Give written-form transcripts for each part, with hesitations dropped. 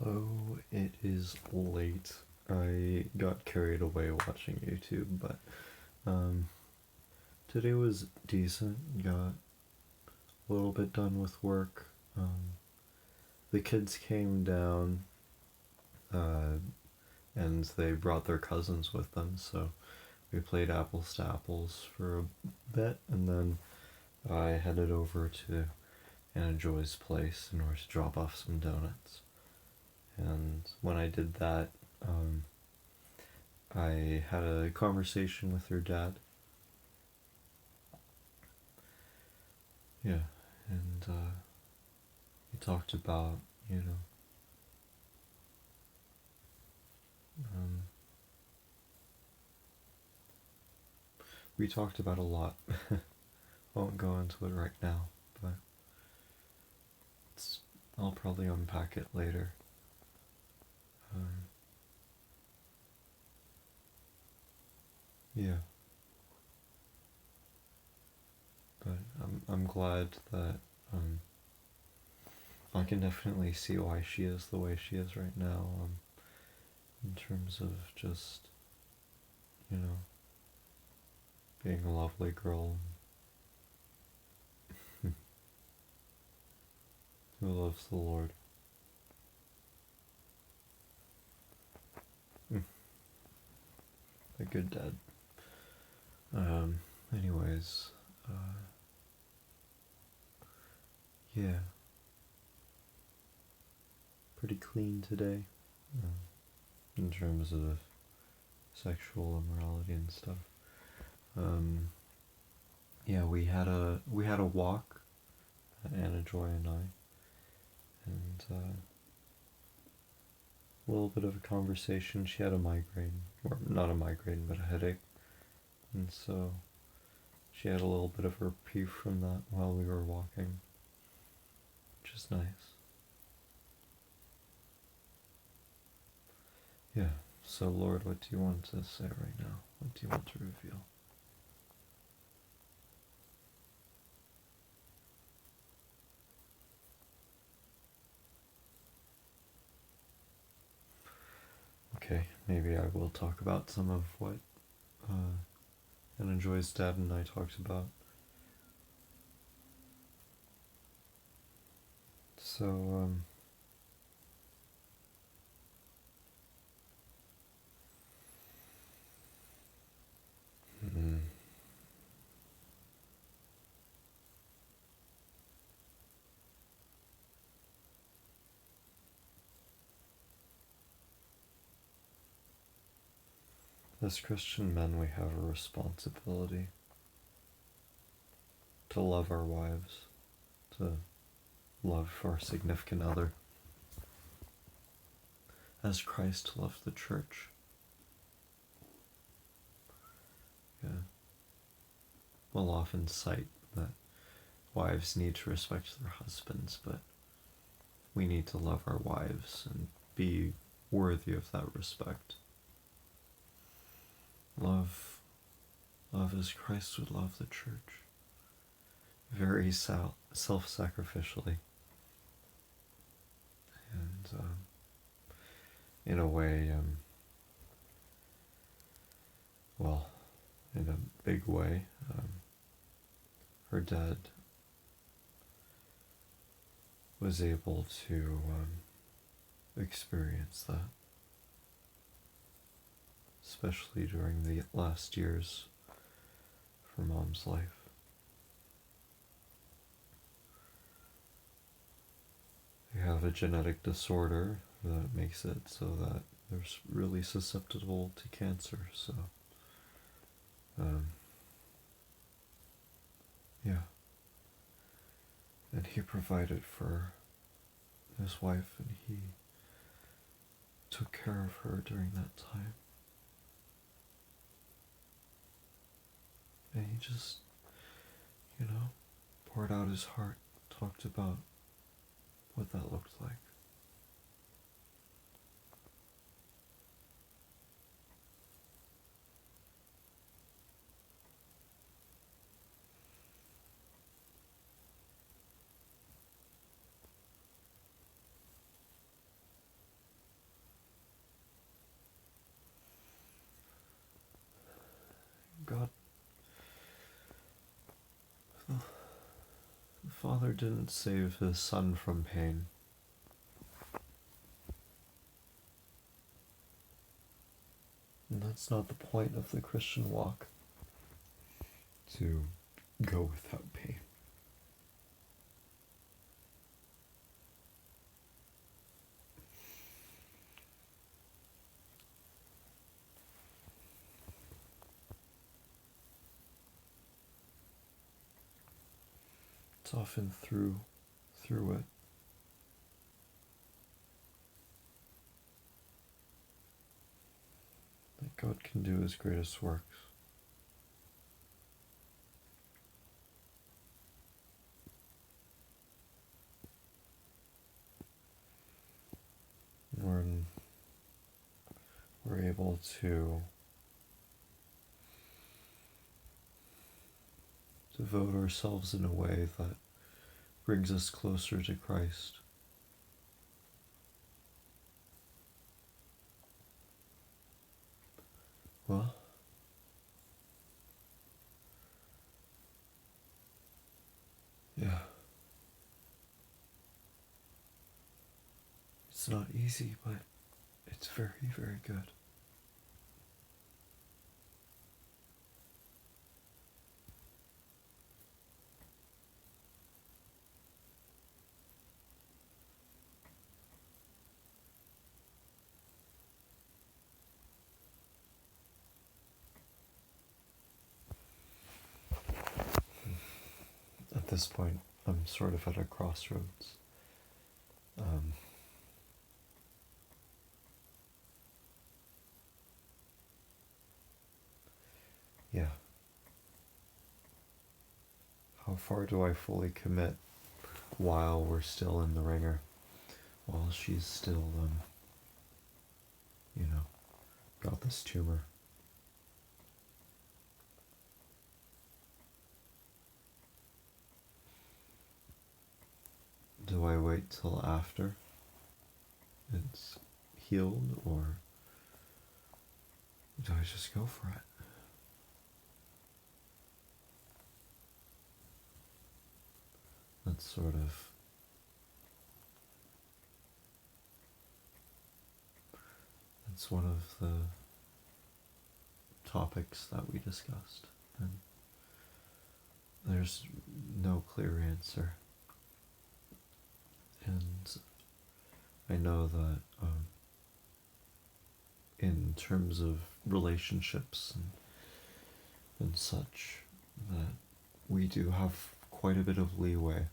Hello, it is late. I got carried away watching YouTube, but um, today was decent. Got a little bit done with work. The kids came down uh, and they brought their cousins with them, so we played apples to apples for a bit, and then I headed over to Anna Joy's place in order to drop off some donuts. And when I did that, um, I had a conversation with her dad. Yeah, and he talked about, you know, um, we talked about a lot. I won't go into it right now, but I'll probably unpack it later. Um, yeah, but I'm glad that I can definitely see why she is the way she is right now. In terms of just, you know, being a lovely girl who loves the Lord. A good dad. Um, anyways, uh, yeah, pretty clean today, in terms of sexual immorality and stuff. Um, yeah, we had a walk, Anna Joy and I, and a little bit of a conversation. She had a migraine, or not a migraine, but a headache, and so she had a little bit of a reprieve from that while we were walking, which is nice. Yeah. So, Lord, what do you want to say right now? What do you want to reveal? Okay, maybe I will talk about some of what Anna Joy's dad and I talked about. So, mm, as Christian men, we have a responsibility to love our wives, to love our significant other, as Christ loved the church. Yeah. We'll often cite that wives need to respect their husbands, but we need to love our wives and be worthy of that respect. Love, love as Christ would love the church, very self-sacrificially, and in a way, well, in a big way, her dad was able to experience that, especially during the last years for Mom's life. They have a genetic disorder that makes it so that they're really susceptible to cancer, so um, yeah. And he provided for his wife, and he took care of her during that time. And he just, you know, poured out his heart, talked about what that looked like. Father didn't save his Son from pain. And that's not the point of the Christian walk, to go without pain. It's often through it that God can do his greatest works. When we're able to devote ourselves in a way that brings us closer to Christ. Well, yeah. It's not easy, but it's very, very good. At this point, I'm sort of at a crossroads. Yeah. How far do I fully commit while we're still in the ringer? While she's still, got this tumor? Do I wait till after it's healed, or do I just go for it? That's sort of one of the topics that we discussed, and there's no clear answer. And I know that in terms of relationships and such, that we do have quite a bit of leeway.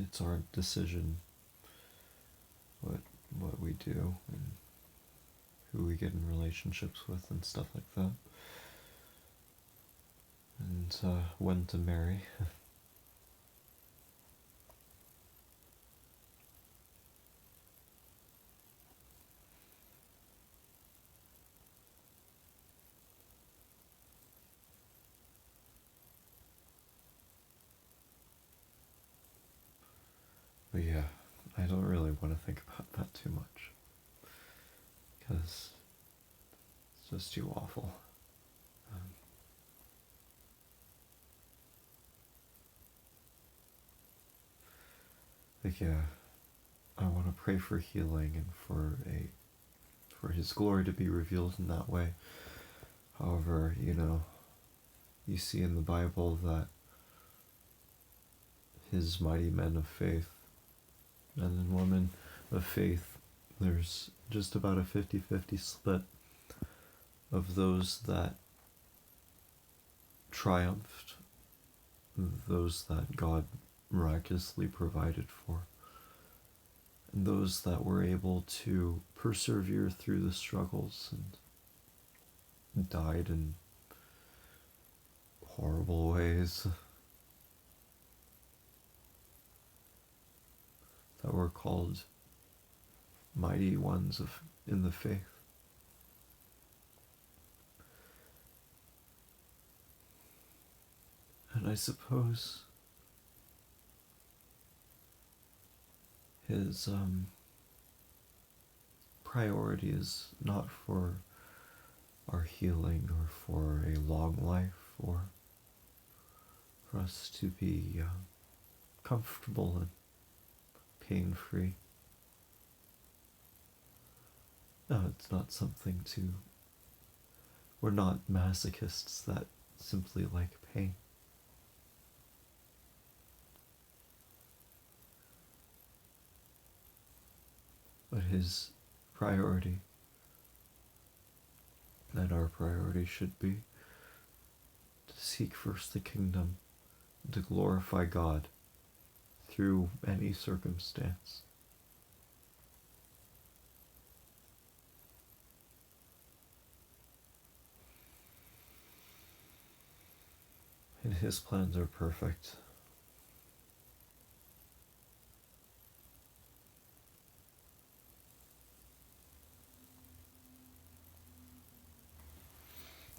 It's our decision what we do and who we get in relationships with and stuff like that, and when to marry. But yeah, I don't really want to think about that too much, because it's just too awful. But yeah, I want to pray for healing and for his glory to be revealed in that way. However, you see in the Bible that his mighty men of faith, men and women of faith, there's just about a 50-50 split of those that triumphed, those that God miraculously provided for, and those that were able to persevere through the struggles and died in horrible ways, that were called mighty ones in the faith. And I suppose his priority is not for our healing or for a long life or for us to be comfortable and pain-free. No, it's not something to... We're not masochists that simply like pain. But his priority, and our priority should be to seek first the kingdom, to glorify God through any circumstance. And his plans are perfect.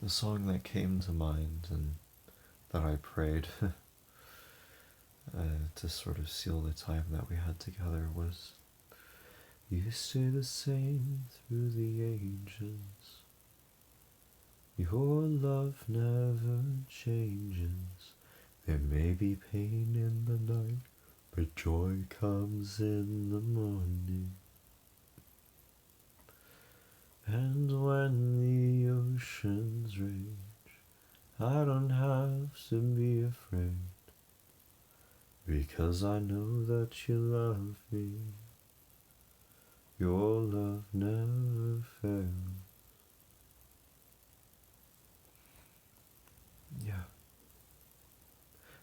The song that came to mind and that I prayed to sort of seal the time that we had together was, "You stay the same through the ages. Your love never changes. There may be pain in the night, but joy comes in the morning. And when the oceans rage, I don't have to be afraid, because I know that you love me. Your love never fails." Yeah.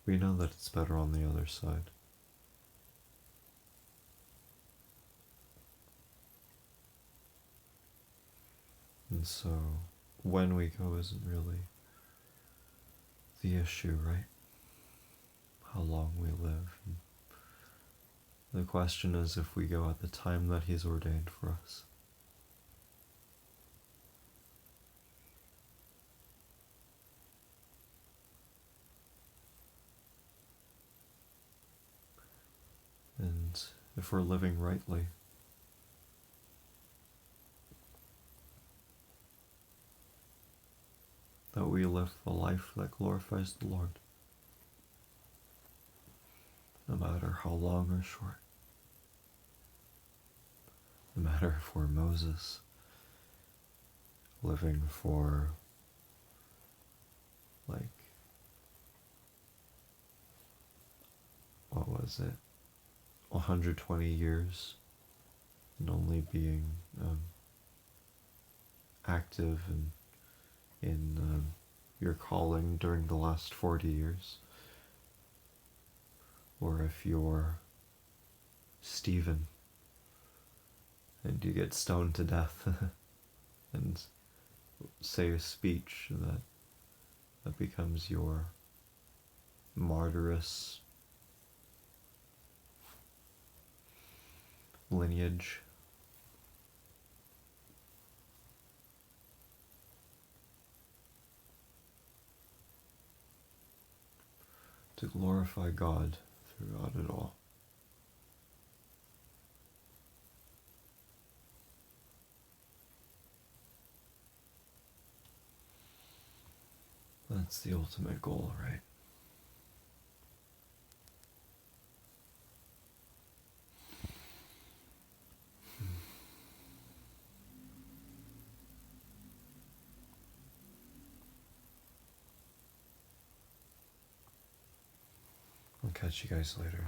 We know that it's better on the other side. And so, when we go isn't really the issue, right? How long we live. And the question is if we go at the time that He's ordained for us. And if we're living rightly, that we live a life that glorifies the Lord, no matter how long or short. No matter if we're Moses, living for, like, what was it, 120 years, and only being active and in your calling during the last 40 years. Or if you're Stephen and you get stoned to death and say a speech that becomes your martyrous lineage. To glorify God throughout it all. That's the ultimate goal, right? I'll catch you guys later.